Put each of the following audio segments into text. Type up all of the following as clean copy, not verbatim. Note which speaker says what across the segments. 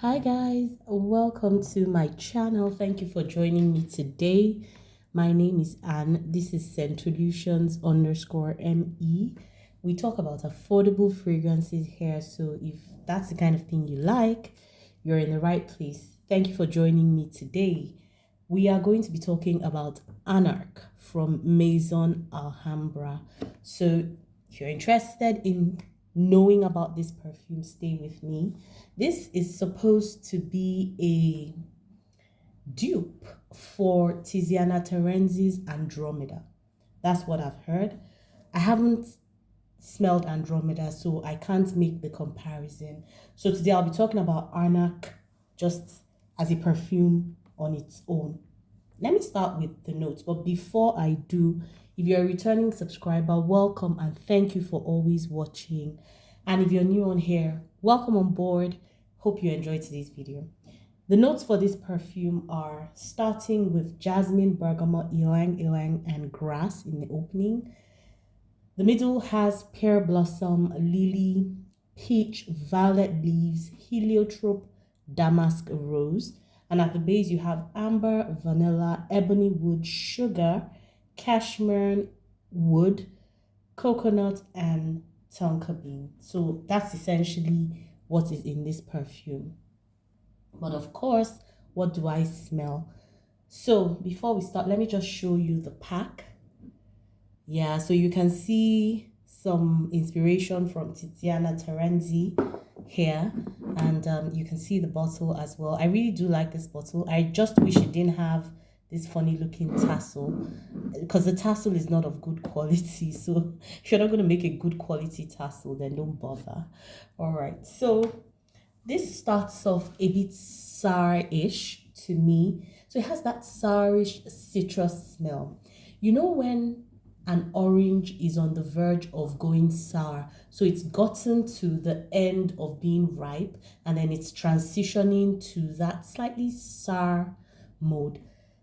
Speaker 1: Hi guys, welcome to my channel. Thank you for joining me today. My name is Anne. This is Centolutions_ME. We talk about affordable fragrances here, so if that's the kind of thing you like, you're in the right place. Thank you for joining me today. We are going to be talking about Anarch from Maison Alhambra. So if you're interested in knowing about this perfume, stay with me. This is supposed to be a dupe for Tiziana Terenzi's Andromeda. That's what I've heard. I haven't smelled Andromeda, so I can't make the comparison. So today I'll be talking about Anarch just as a perfume on its own. Let me start with the notes, but before I do, if you're a returning subscriber, welcome and thank you for always watching. And if you're new on here, welcome on board. Hope you enjoyed today's video. The notes for this perfume are starting with jasmine, bergamot, ylang ylang, and grass in the opening. The middle has pear blossom, lily, peach, violet leaves, heliotrope, damask rose. And at the base, you have amber, vanilla, ebony wood, sugar, cashmere wood, coconut, and tonka bean. So that's essentially what is in this perfume. But of course, what do I smell? So before we start, let me just show you the pack. Yeah, so you can see some inspiration from Tiziana Terenzi here, and you can see the bottle as well. I really do like this bottle. I just wish it didn't have this funny looking tassel, because the tassel is not of good quality. So if you're not going to make a good quality tassel, then don't bother. All right, so this starts off a bit sour-ish to me. So it has that sourish citrus smell. You know when an orange is on the verge of going sour, so it's gotten to the end of being ripe and then it's transitioning to that slightly sour mode.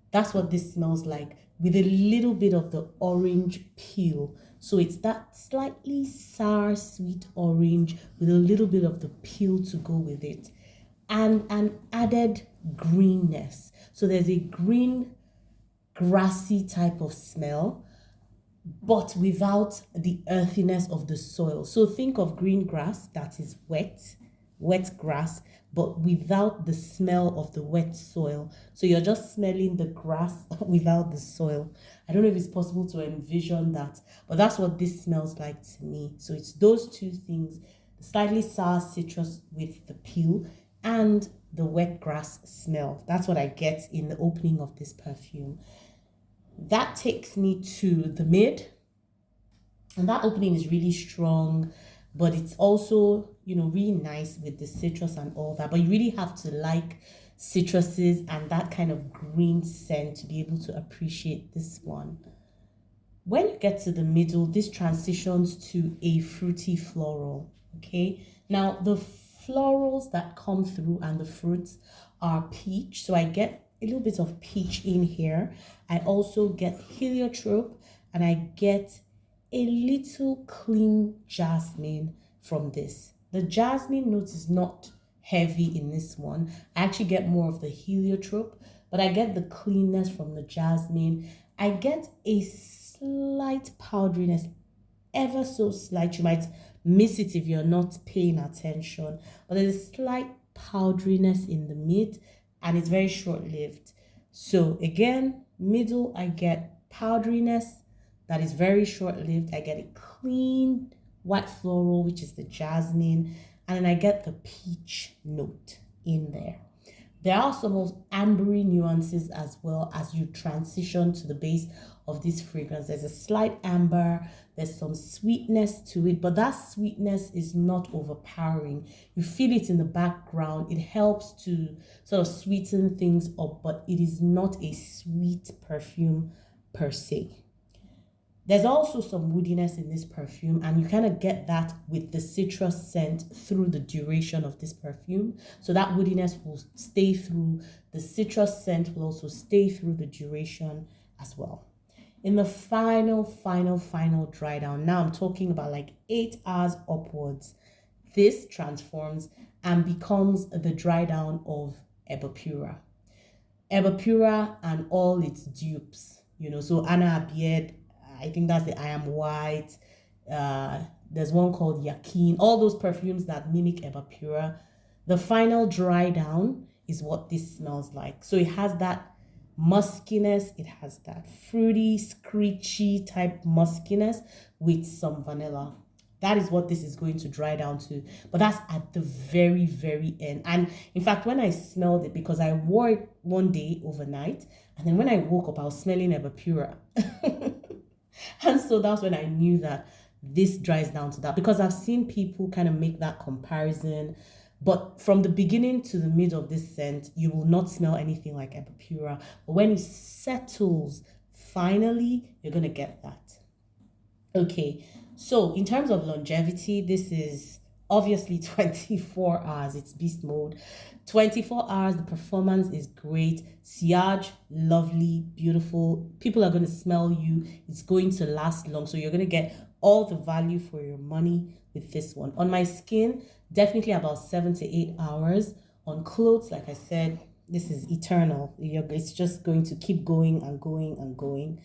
Speaker 1: That's what this smells like, with a little bit of the orange peel. So it's that slightly sour sweet orange with a little bit of the peel to go with it, and an added greenness. So there's a green grassy type of smell, but without the earthiness of the soil. So think of green grass that is wet grass, but without the smell of the wet soil. So you're just smelling the grass without the soil. I don't know if it's possible to envision that, but that's what this smells like to me. So it's those two things, the slightly sour citrus with the peel and the wet grass smell. That's what I get in the opening of this perfume. That takes me to the mid, and that opening is really strong, but it's also, really nice with the citrus and all that. But you really have to like citruses and that kind of green scent to be able to appreciate this one. When you get to the middle, this transitions to a fruity floral. Okay, now the florals that come through and the fruits are peach, so I get a little bit of peach in here. I also get heliotrope, and I get a little clean jasmine from this. The jasmine note is not heavy in this one. I actually get more of the heliotrope, but I get the cleanness from the jasmine. I get a slight powderiness, ever so slight. You might miss it if you're not paying attention, but there's a slight powderiness in the mid, and it's very short-lived. So again, middle, I get powderiness that is very short-lived. I get a clean white floral, which is the jasmine, and then I get the peach note in there. There are some of ambery nuances as well as you transition to the base of this fragrance. There's a slight amber, there's some sweetness to it, but that sweetness is not overpowering. You feel it in the background. It helps to sort of sweeten things up, but it is not a sweet perfume per se. There's also some woodiness in this perfume, and you kind of get that with the citrus scent through the duration of this perfume. So that woodiness will stay through, the citrus scent will also stay through the duration as well. In the final dry down, now I'm talking about like 8 hours upwards, this transforms and becomes the dry down of Eba Pura. Eba Pura and all its dupes, so Anna Beard, I think that's the I Am White, there's one called Yakin, all those perfumes that mimic Eba Pura. The final dry down is what this smells like. So it has that muskiness, it has that fruity, screechy type muskiness with some vanilla. That is what this is going to dry down to. But that's at the very, very end. And in fact, when I smelled it, because I wore it one day overnight, and then when I woke up, I was smelling Eba Pura. And so that's when I knew that this dries down to that, because I've seen people kind of make that comparison. But from the beginning to the mid of this scent, you will not smell anything like Eba Pura. But when it settles, finally, you're going to get that. Okay, so in terms of longevity, this is obviously 24 hours. It's beast mode. 24 hours, the performance is great. Sillage, lovely, beautiful. People are going to smell you. It's going to last long. So you're going to get all the value for your money with this one. On my skin, definitely about 7 to 8 hours. On clothes, like I said, this is eternal. It's just going to keep going and going and going.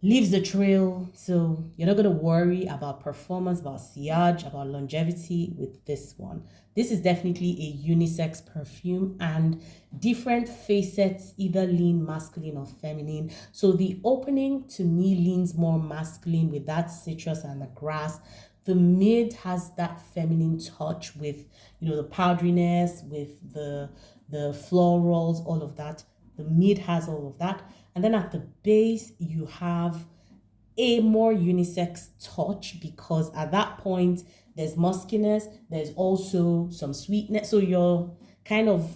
Speaker 1: Leaves a trail, so you're not going to worry about performance, about sillage, about longevity with this one. This is definitely a unisex perfume, and different facets either lean masculine or feminine. So the opening to me leans more masculine with that citrus and the grass. The mid has that feminine touch with, the powderiness, with the florals, all of that. The mid has all of that. And then at the base, you have a more unisex touch, because at that point, there's muskiness, there's also some sweetness. So you're kind of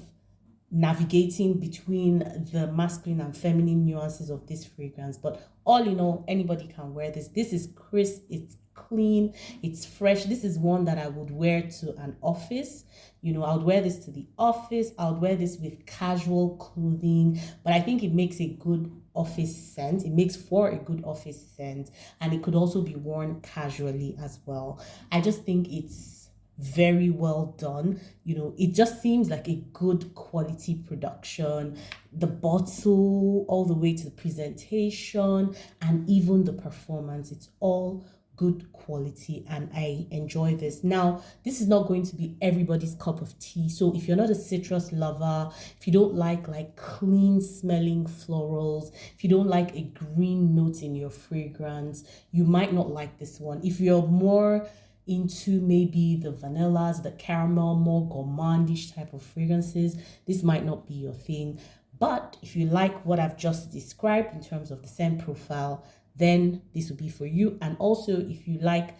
Speaker 1: navigating between the masculine and feminine nuances of this fragrance. But all in all, anybody can wear this. This is crisp, it's clean, it's fresh. This is one that I would wear to an office. I would wear this to the office. I would wear this with casual clothing, but I think it makes a good office scent. It makes for a good office scent, and it could also be worn casually as well. I just think it's very well done. It just seems like a good quality production. The bottle, all the way to the presentation, and even the performance, it's all good quality, and I enjoy this. Now, this is not going to be everybody's cup of tea. So if you're not a citrus lover, if you don't like clean smelling florals, if you don't like a green note in your fragrance, you might not like this one. If you're more into maybe the vanillas, the caramel, more gourmandish type of fragrances, this might not be your thing. But if you like what I've just described in terms of the scent profile, then this will be for you. And also, if you like,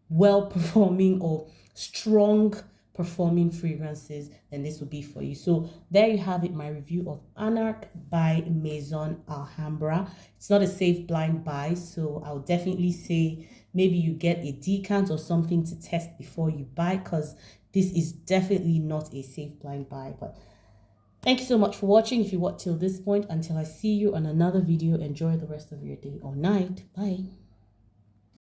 Speaker 1: well performing or strong performing fragrances, then this will be for you. So there you have it, my review of Anarch by Maison Alhambra. It's not a safe blind buy, so I'll definitely say maybe you get a decant or something to test before you buy, because this is definitely not a safe blind buy. But thank you so much for watching. If you watched till this point, until I see you on another video, enjoy the rest of your day or night. Bye.